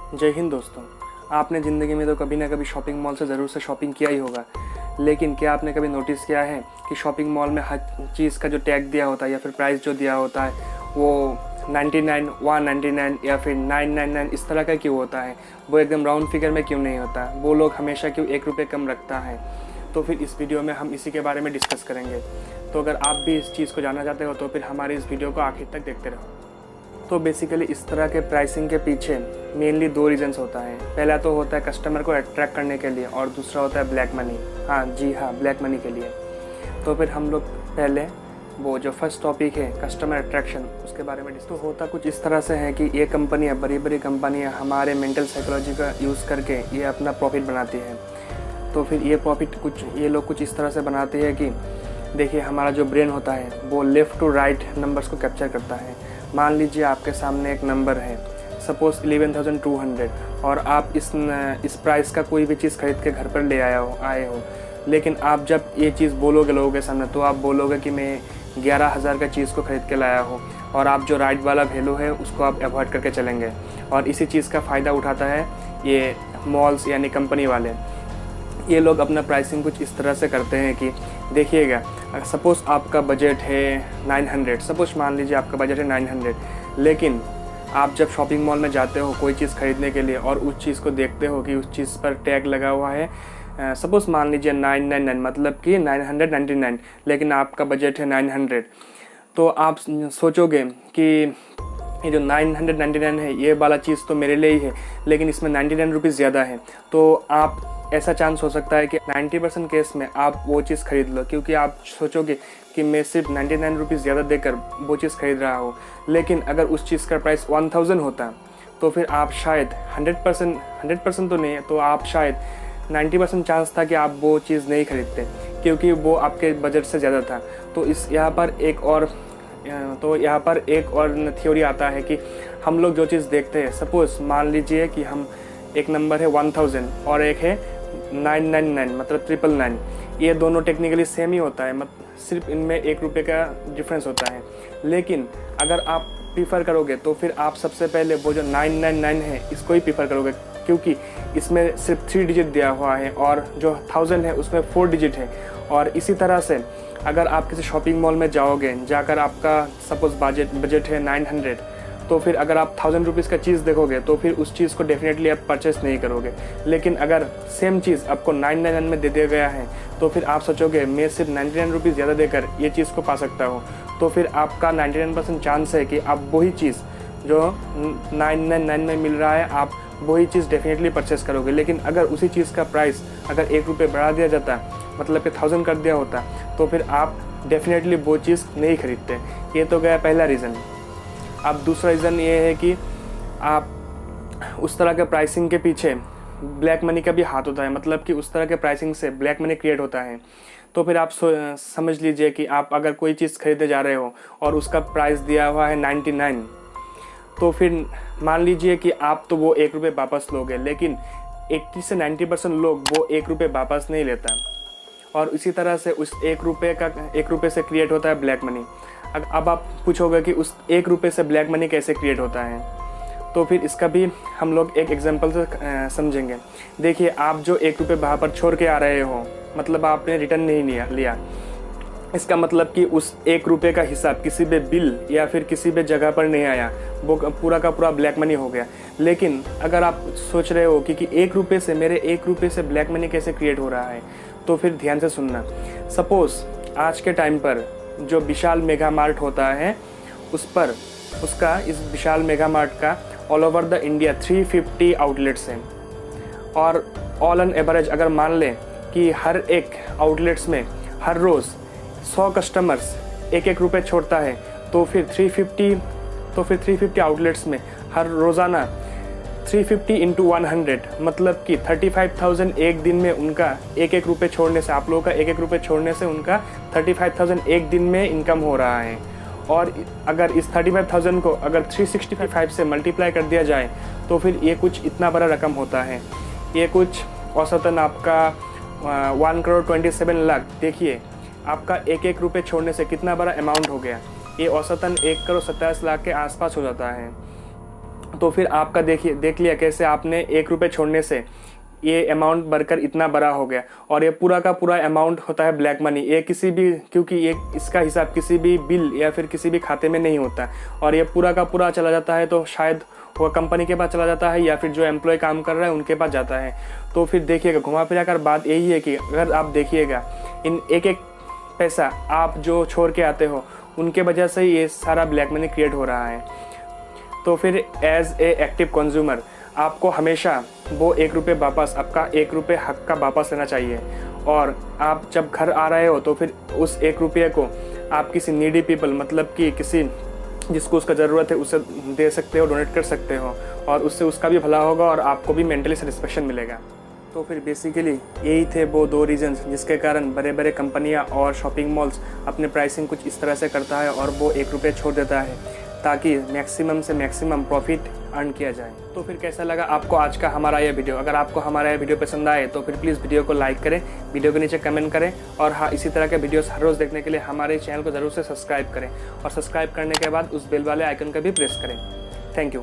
जय हिंद दोस्तों। आपने ज़िंदगी में तो कभी ना कभी शॉपिंग मॉल से ज़रूर से शॉपिंग किया ही होगा, लेकिन क्या आपने कभी नोटिस किया है कि शॉपिंग मॉल में हर चीज़ का जो टैग दिया होता है या फिर प्राइस जो दिया होता है वो 99, 199 या फिर 999 इस तरह का क्यों होता है? वो एकदम राउंड फिगर में क्यों नहीं होता? वो लोग हमेशा क्यों 1 रुपये कम रखता है? तो फिर इस वीडियो में हम इसी के बारे में डिस्कस करेंगे। तो अगर आप भी इस चीज़ को जानना चाहते हो तो फिर हमारी इस वीडियो को आखिर तक देखते रहो। तो बेसिकली इस तरह के प्राइसिंग के पीछे मेनली 2 रीजंस होता है। पहला तो होता है कस्टमर को अट्रैक्ट करने के लिए और दूसरा होता है ब्लैक मनी। हाँ जी हाँ, ब्लैक मनी के लिए। तो फिर हम लोग पहले वो जो फर्स्ट टॉपिक है कस्टमर अट्रैक्शन, उसके बारे में तो होता कुछ इस तरह से है कि ये कंपनियाँ, बड़ी बड़ी कंपनियाँ हमारे मेंटल साइकोलॉजी का यूज़ करके ये अपना प्रॉफिट बनाती है। तो फिर ये प्रॉफिट ये लोग कुछ इस तरह से बनाते हैं कि देखिए, हमारा जो ब्रेन होता है वो लेफ़्ट टू राइट नंबर्स को कैप्चर करता है। मान लीजिए आपके सामने एक नंबर है, सपोज़ 11,200, और आप इस प्राइस का कोई भी चीज़ खरीद के घर पर ले आए हो, लेकिन आप जब ये चीज़ बोलोगे लोगों के सामने तो आप बोलोगे कि मैं 11,000 का चीज़ को खरीद के लाया हूँ, और आप जो राइट वाला वैल्यू है उसको आप अवॉइड करके चलेंगे। और इसी चीज़ का फ़ायदा उठाता है ये मॉल्स यानी कंपनी वाले। ये लोग अपना प्राइसिंग कुछ इस तरह से करते हैं कि देखिएगा, सपोज़ आपका बजट है 900, सपोज़ मान लीजिए आपका बजट है 900, लेकिन आप जब शॉपिंग मॉल में जाते हो कोई चीज़ खरीदने के लिए और उस चीज़ को देखते हो कि उस चीज़ पर टैग लगा हुआ है, सपोज़ मान लीजिए 999, मतलब कि 999, लेकिन आपका बजट है 900, तो आप सोचोगे कि ये जो 999 है ये वाला चीज़ तो मेरे लिए ही है, लेकिन इसमें 99 रुपीज़ ज़्यादा है। तो आप ऐसा चांस हो सकता है कि 90% केस में आप वो चीज़ खरीद लो, क्योंकि आप सोचोगे कि मैं सिर्फ 99 रुपीज़ ज़्यादा देकर वो चीज़ खरीद रहा हूँ। लेकिन अगर उस चीज़ का प्राइस 1000 होता तो फिर आप शायद 100% तो नहीं है, तो आप शायद 90% चांस था कि आप वो चीज़ नहीं खरीदते, क्योंकि वो आपके बजट से ज़्यादा था। तो यहाँ पर एक और थ्योरी आता है कि हम लोग जो चीज़ देखते हैं, सपोज़ मान लीजिए कि हम एक नंबर है 1000 और एक है 999, मतलब 999, ये दोनों टेक्निकली सेम ही होता है, सिर्फ इनमें 1 रुपये का डिफरेंस होता है। लेकिन अगर आप प्रीफर करोगे तो फिर आप सबसे पहले वो जो 999 है इसको ही प्रीफर करोगे, क्योंकि इसमें सिर्फ 3 डिजिट दिया हुआ है और जो 1000 है उसमें 4 डिजिट है। और इसी तरह से अगर आप किसी शॉपिंग मॉल में जाकर आपका सपोज़ बजट है 900, तो फिर अगर आप 1000 रुपीज़ का चीज़ देखोगे तो फिर उस चीज़ को डेफिनेटली आप परचेस नहीं करोगे। लेकिन अगर सेम चीज़ आपको 999 में दे दिया गया है तो फिर आप सोचोगे मैं सिर्फ 99 रुपीज़ ज़्यादा देकर ये चीज़ को पा सकता हूँ। तो फिर आपका 99% चांस है कि आप वही चीज़ जो 999 में मिल रहा है आप वही चीज़ डेफिनेटली परचेस करोगे। लेकिन अगर उसी चीज़ का प्राइस अगर 1 रुपये बढ़ा दिया जाता, मतलब कि 1000 कर दिया होता, तो फिर आप डेफिनेटली वो चीज़ नहीं खरीदते। ये तो गया पहला रीज़न। अब दूसरा रीज़न ये है कि आप उस तरह के प्राइसिंग के पीछे ब्लैक मनी का भी हाथ होता है, मतलब कि उस तरह के प्राइसिंग से ब्लैक मनी क्रिएट होता है। तो फिर आप समझ लीजिए कि आप अगर कोई चीज़ खरीदे जा रहे हो और उसका प्राइस दिया हुआ है 99, तो फिर मान लीजिए कि आप तो वो 1 रुपये वापस लोगे, लेकिन 80 से 90% लोग वो 1 रुपये वापस नहीं लेता। और इसी तरह से उस 1 रुपये से क्रिएट होता है ब्लैक मनी। अब आप पूछोगे कि उस 1 रुपये से ब्लैक मनी कैसे क्रिएट होता है, तो फिर इसका भी हम लोग एक एग्जांपल से समझेंगे। देखिए, आप जो 1 रुपये वहाँ पर छोड़ के आ रहे हो, मतलब आपने रिटर्न नहीं लिया, इसका मतलब कि उस 1 रुपये का हिसाब किसी भी बिल या फिर किसी भी जगह पर नहीं आया, वो पूरा का पूरा ब्लैक मनी हो गया। लेकिन अगर आप सोच रहे हो कि 1 रुपये से मेरे 1 रुपये से ब्लैक मनी कैसे क्रिएट हो रहा है, तो फिर ध्यान से सुनना। सपोज़ आज के टाइम पर जो विशाल मेगा मार्ट होता है इस विशाल मेगा मार्ट का all over the India 350 outlets हैं, और ऑल एन एवरेज अगर मान लें कि हर एक आउटलेट्स में हर रोज़ 100 कस्टमर्स 1-1 रुपये छोड़ता है, तो फिर 350 आउटलेट्स में हर रोज़ाना 350 × 100, मतलब कि 35,000 एक दिन में उनका 1-1 रुपये छोड़ने से, आप लोगों का 1-1 रुपये छोड़ने से उनका 35,000 एक दिन में इनकम हो रहा है। और अगर इस 35,000 को अगर 365 से मल्टीप्लाई कर दिया जाए तो फिर ये कुछ इतना बड़ा रकम होता है। ये कुछ औसतन आपका 1,27,00,000। देखिए, आपका 1-1 रुपये छोड़ने से कितना बड़ा अमाउंट हो गया। ये औसतन 1,27,00,000 के आसपास हो जाता है। तो फिर आपका देख लिया कैसे आपने 1 रुपये छोड़ने से ये अमाउंट बढ़कर इतना बड़ा हो गया। और ये पूरा का पूरा अमाउंट होता है ब्लैक मनी। ये किसी भी, क्योंकि ये इसका हिसाब किसी भी बिल या फिर किसी भी खाते में नहीं होता, और ये पूरा का पूरा चला जाता है तो शायद वो कंपनी के पास चला जाता है या फिर जो एम्प्लॉय काम कर रहा है उनके पास जाता है। तो फिर देखिएगा, घुमा फिरा कर बात यही है कि अगर आप देखिएगा इन एक एक पैसा आप जो छोड़ के आते हो उनके वजह से ये सारा ब्लैक मनी क्रिएट हो रहा है। तो फिर एज ए एक्टिव कंज्यूमर आपको हमेशा वो 1 रुपये वापस, आपका 1 रुपये हक का वापस लेना चाहिए। और आप जब घर आ रहे हो तो फिर उस 1 रुपये को आप किसी नीडी पीपल, मतलब कि किसी जिसको उसका ज़रूरत है उसे दे सकते हो, डोनेट कर सकते हो, और उससे उसका भी भला होगा और आपको भी मेंटली सेटिस्फेक्शन मिलेगा। तो फिर बेसिकली यही थे वो 2 रीजंस जिसके कारण बड़े बड़े कंपनियां और शॉपिंग मॉल्स अपने प्राइसिंग कुछ इस तरह से करता है और वो 1 रुपये छोड़ देता है ताकि मैक्सिमम से मैक्सिमम प्रॉफिट अर्न किया जाए। तो फिर कैसा लगा आपको आज का हमारा यह वीडियो? अगर आपको हमारा यह वीडियो पसंद आए तो फिर प्लीज़ वीडियो को लाइक करें, वीडियो के नीचे कमेंट करें, और हाँ, इसी तरह के वीडियोस हर रोज़ देखने के लिए हमारे चैनल को ज़रूर से सब्सक्राइब करें, और सब्सक्राइब करने के बाद उस बेल वाले आइकन का भी प्रेस करें। Thank you.